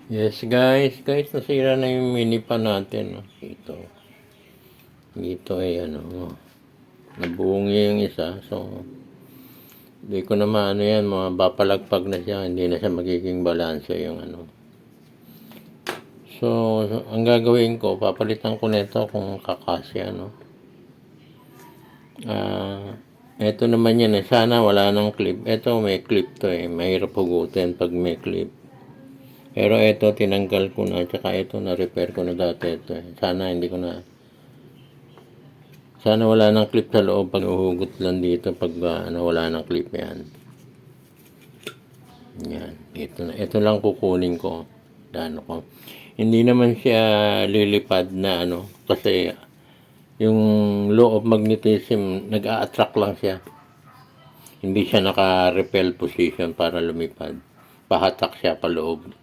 Yes guys, nasira na yung mini pan natin. No? Dito ay nabuongi yung isa. So, hindi ko na maano yan, mapapalagpag na siya. Hindi na siya magiging balanse yung ano. So, ang gagawin ko, papalitan ko nito kung kakasya, no. Ito naman yan eh. Sana wala nang clip. Ito may clip to eh. Mahirap hugutin pag may clip. Pero ito tinanggal ko na. Tsaka ito na-repair ko na dati ito eh. Sana wala nang clip sa loob pag uhugot lang dito pag wala nang clip yan. Yan. Ito lang kukunin ko. Ko. Hindi naman siya lilipad na kasi yung law of magnetism nag-a-attract lang siya. Hindi siya naka-repel position para lumipad. Pahatak siya pa loob.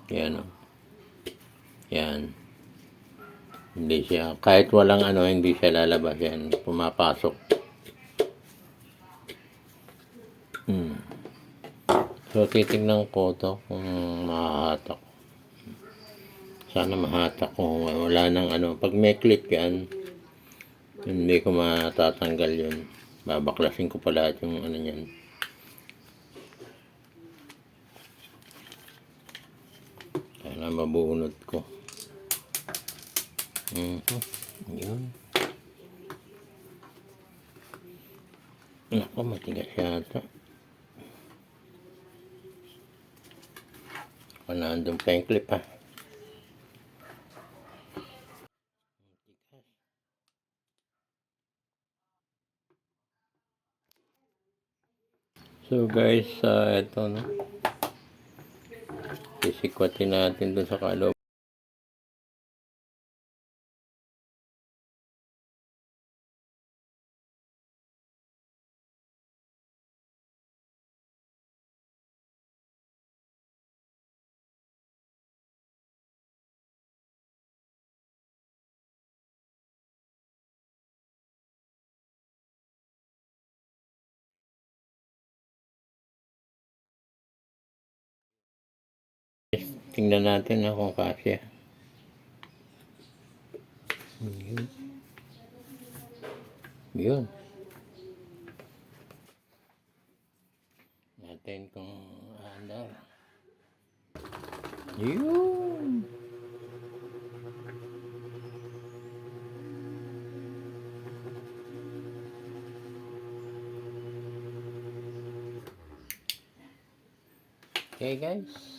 Yan o. Yan. Hindi siya, kahit walang hindi siya lalabas yan. Pumapasok. So, titignan ko to kung mahahatak. Sana mahatak ko. Wala nang Pag may clip yan, hindi ko matatanggal yun. Babaklasin ko pa lahat yung yan. Sana mabunod ko. Yun. Naku, matigas yata. Nandun pa yung clip ha. So guys, ito no. Sisikwatin natin dun sa kaloob. Tingnan natin kung kasya. Yun. Natin kung andar. Yun. Okay guys.